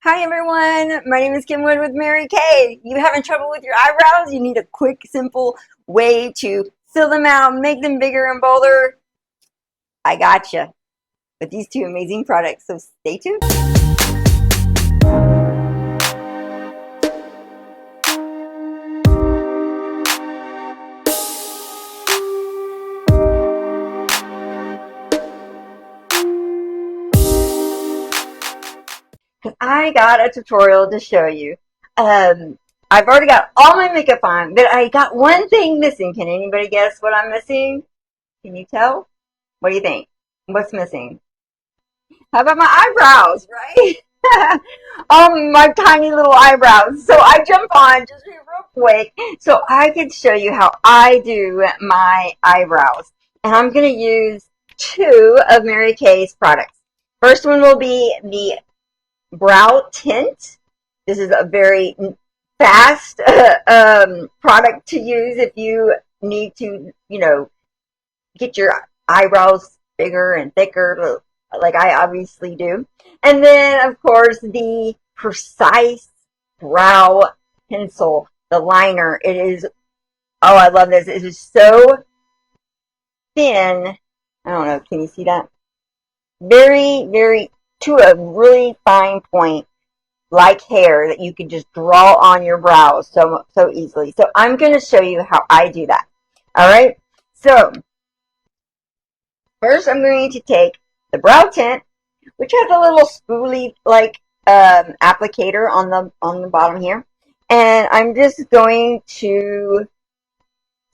Hi everyone, my name is Kim Wood with Mary Kay. You having trouble with your eyebrows? You need a quick, simple way to fill them out, make them bigger and bolder? I gotcha with these two amazing products, so stay tuned. Because I got a tutorial to show you. I've already got all my makeup on, but I got one thing missing. Can anybody guess what I'm missing? Can you tell? What do you think? What's missing? How about my eyebrows, right? My tiny little eyebrows. So I jump on just real quick so I can show you how I do my eyebrows. And I'm going to use two of Mary Kay's products. First one will be the brow tint. This is a very fast product to use if you need to, get your eyebrows bigger and thicker, like I obviously do. And then, of course, the Precise Brow Pencil, the liner. It is, oh, I love this. It is so thin. I don't know, can you see that? Very, very, to a really fine point, like hair that you can just draw on your brows so easily. So I'm going to show you how I do that. All right. So first, I'm going to take the brow tint, which has a little spoolie like applicator on the bottom here, and I'm just going to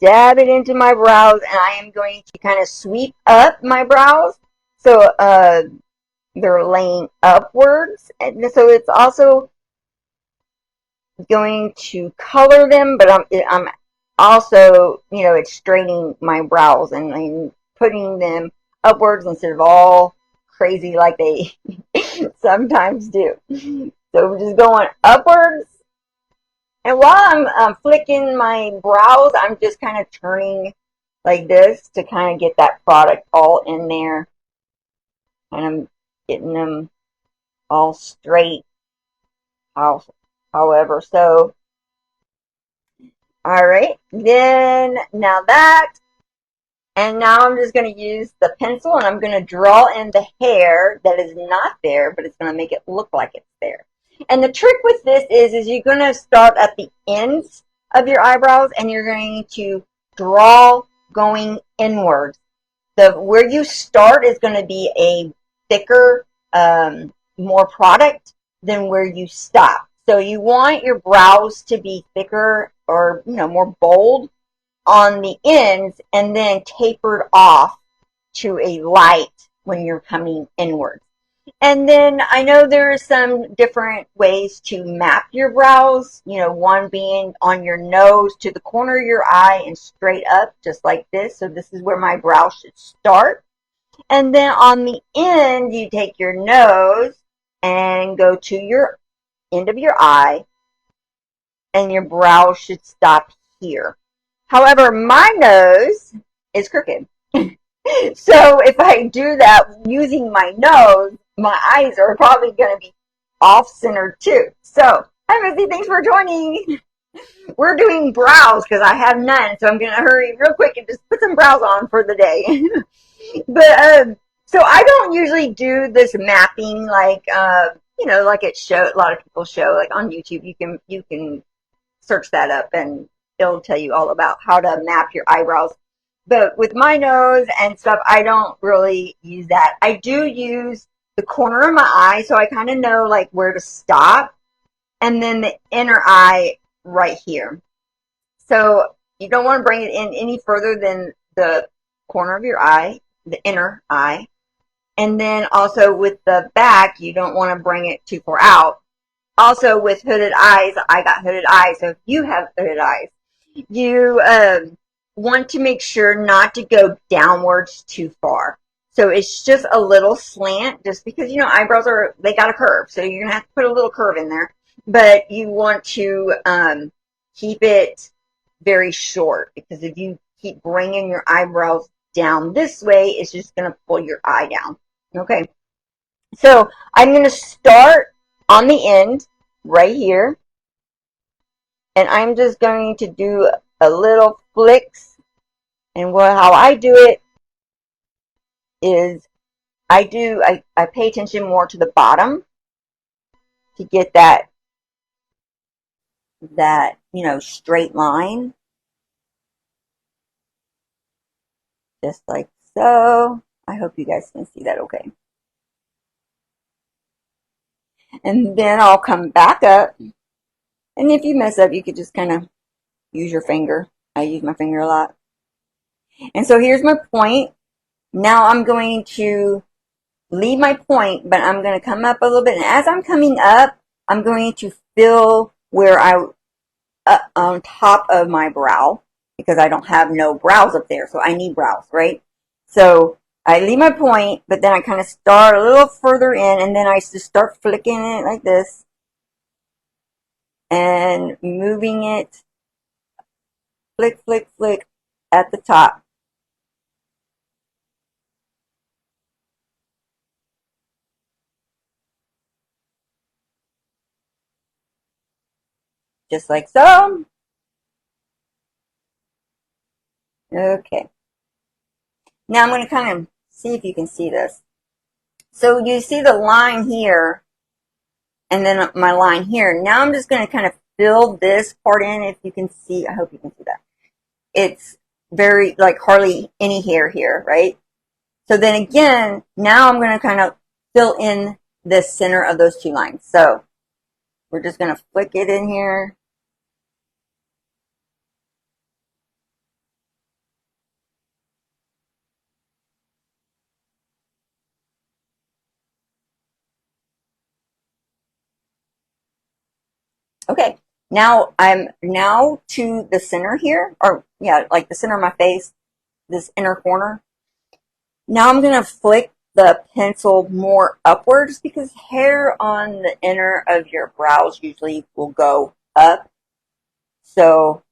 dab it into my brows, and I am going to kind of sweep up my brows so they're laying upwards, and so it's also going to color them, but I'm also, it's straightening my brows and I'm putting them upwards instead of all crazy like they sometimes do. So we're just going upwards. And while I'm flicking my brows, I'm just kind of turning like this to kind of get that product all in there. And I'm getting them all straight, however. So, all right. Then, now that, and now I'm just going to use the pencil and I'm going to draw in the hair that is not there, but it's going to make it look like it's there. And the trick with this is you're going to start at the ends of your eyebrows and you're going to draw going inwards. Where you start is going to be a thicker, more product than where you stop. So you want your brows to be thicker or, more bold on the ends and then tapered off to a light when you're coming inward. And then I know there are some different ways to map your brows, one being on your nose to the corner of your eye and straight up, just like this. So this is where my brow should start. And then on the end, you take your nose and go to your end of your eye, and your brow should stop here. However, my nose is crooked. So if I do that using my nose, my eyes are probably going to be off center too. So, hi Missy, thanks for joining. We're doing brows because I have none, so I'm going to hurry real quick and just put some brows on for the day. But so I don't usually do this mapping like like it show a lot of people show like on YouTube. You can search that up and it'll tell you all about how to map your eyebrows. But with my nose and stuff, I don't really use that. I do use the corner of my eye, so I kind of know like where to stop, and then the inner eye right here. So you don't want to bring it in any further than the corner of your eye, the inner eye. And then also with the back, you don't want to bring it too far out. Also with hooded eyes, I got hooded eyes, so if you have hooded eyes, you want to make sure not to go downwards too far. So it's just a little slant, just because, eyebrows they got a curve. So you're going to have to put a little curve in there. But you want to keep it very short, because if you keep bringing your eyebrows down this way, it's just going to pull your eye down. Okay. So I'm going to start on the end, right here, and I'm just going to do a little flicks. And how I do it is I pay attention more to the bottom to get that straight line, just like so. I hope you guys can see that okay. And then I'll come back up, and if you mess up, you could just kind of use your finger. I use my finger a lot. And so here's my point. Now I'm going to leave my point, but I'm going to come up a little bit. And as I'm coming up, I'm going to fill where on top of my brow, because I don't have no brows up there, so I need brows, right? So I leave my point, but then I kind of start a little further in, and then I just start flicking it like this and moving it, flick, flick, flick at the top. Just like so. Okay. Now I'm going to kind of see if you can see this. So you see the line here, and then my line here. Now I'm just going to kind of fill this part in, if you can see. I hope you can see that. It's very, like, hardly any hair here, right? So then again, now I'm going to kind of fill in the center of those two lines. So we're just going to flick it in here. Okay, now I'm now to the center here, or yeah, like the center of my face, this inner corner. Now I'm going to flick the pencil more upwards, because hair on the inner of your brows usually will go up. So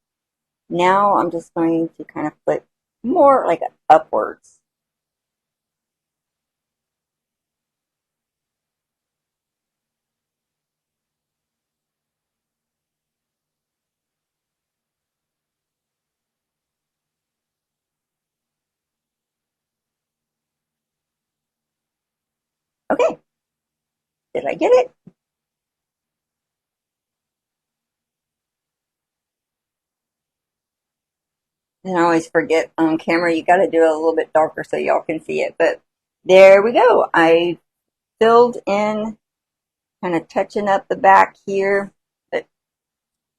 now I'm just going to kind of flick more like upwards. Okay, did I get it? And I always forget on camera, you got to do it a little bit darker so y'all can see it. But there we go. I filled in, kind of touching up the back here. But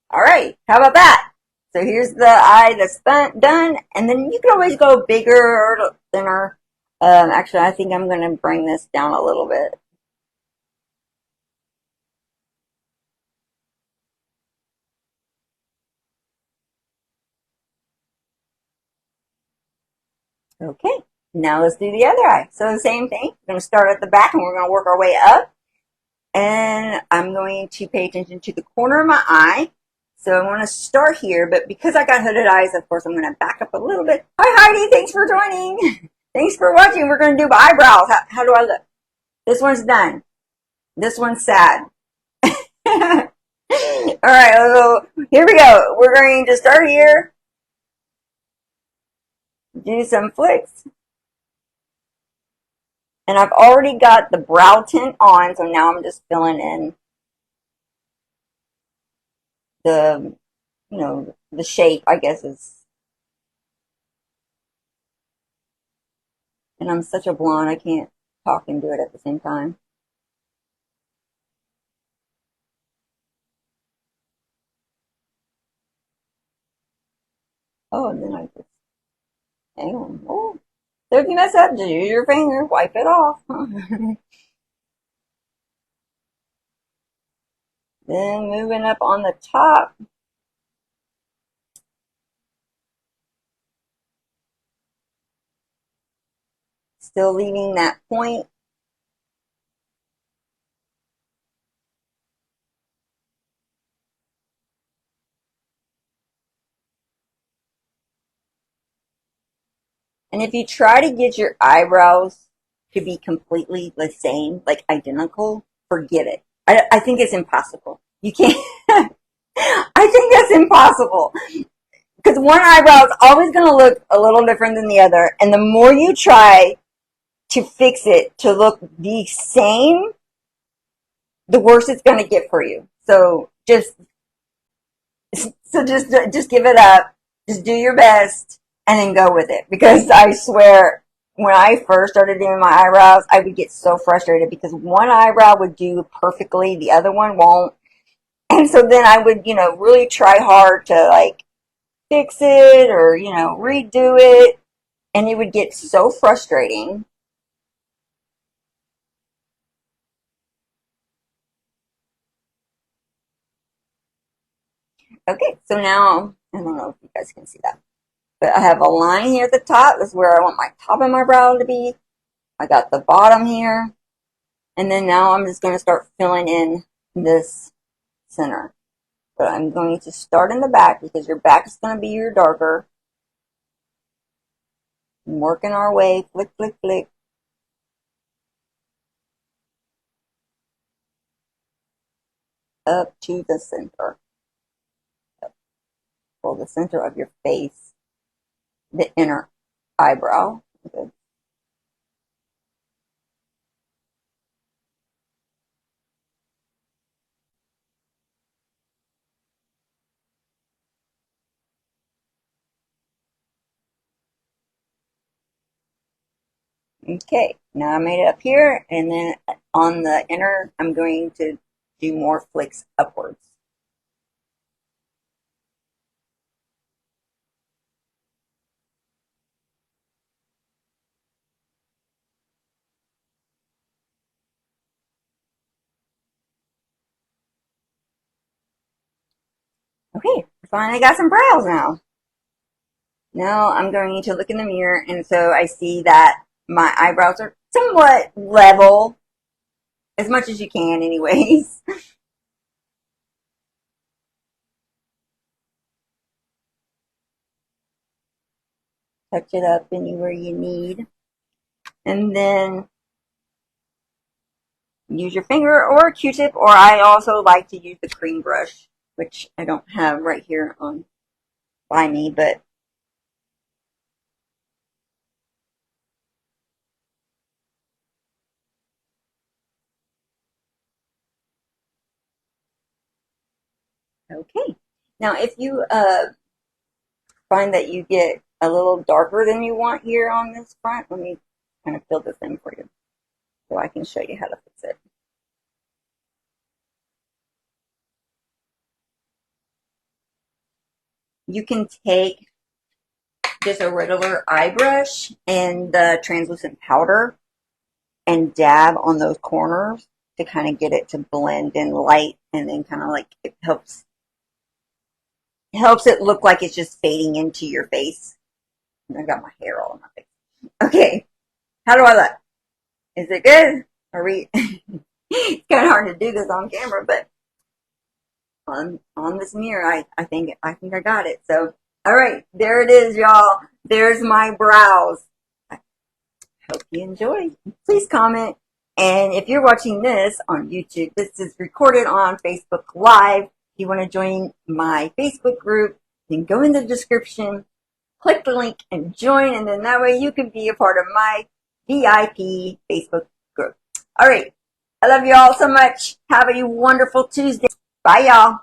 all right, how about that? So here's the eye that's done, and then you can always go bigger or thinner. Actually, I think I'm going to bring this down a little bit. Okay, now let's do the other eye. So the same thing. We're going to start at the back, and we're going to work our way up. And I'm going to pay attention to the corner of my eye. So I'm going to start here, but because I got hooded eyes, of course, I'm going to back up a little bit. Hi, Heidi. Thanks for joining. Thanks for watching. We're going to do my eyebrows. How do I look? This one's done. This one's sad. All right, so here we go. We're going to start here. Do some flicks. And I've already got the brow tint on, so now I'm just filling in the, the shape, I guess is. And I'm such a blonde, I can't talk and do it at the same time. Oh, and then I just, hang on. Oh, so if you mess up, just use your finger, wipe it off. Then moving up on the top, still leaving that point. And if you try to get your eyebrows to be completely the same, like identical, forget it. I think it's impossible. You can't. I think that's impossible because one eyebrow is always going to look a little different than the other, and the more you try to fix it to look the same, the worse it's going to get for you. So just give it up. Just do your best and then go with it. Because I swear, when I first started doing my eyebrows, I would get so frustrated because one eyebrow would do perfectly, the other one won't. And so then I would, really try hard to like fix it or, redo it. And it would get so frustrating. Okay, so now, I don't know if you guys can see that, but I have a line here at the top. This is where I want my top of my brow to be. I got the bottom here. And then now I'm just going to start filling in this center. But I'm going to start in the back because your back is going to be your darker. I'm working our way, flick, flick, flick, up to the center. Pull the center of your face, the inner eyebrow. Good. Okay, now I made it up here, and then on the inner, I'm going to do more flicks upwards. Okay, finally got some brows now. Now I'm going to look in the mirror, and so I see that my eyebrows are somewhat level, as much as you can anyways. Touch it up anywhere you need. And then use your finger or a Q-tip, or I also like to use the cream brush, which I don't have right here on by me, but okay. Now if you find that you get a little darker than you want here on this front, let me kind of fill this in for you so I can show you how to fix it. You can take just a regular eye brush and the translucent powder and dab on those corners to kind of get it to blend in light, and then kind of like it helps it look like it's just fading into your face. I got my hair all in my face. Okay, how do I look? Is it good? Are we? It's kind of hard to do this on camera, but on this mirror, I think I got it. So, all right, there it is, y'all. There's my brows. I hope you enjoyed. Please comment. And if you're watching this on YouTube, this is recorded on Facebook Live. If you want to join my Facebook group, then go in the description, click the link, and join. And then that way you can be a part of my VIP Facebook group. All right. I love you all so much. Have a wonderful Tuesday. Bye, y'all.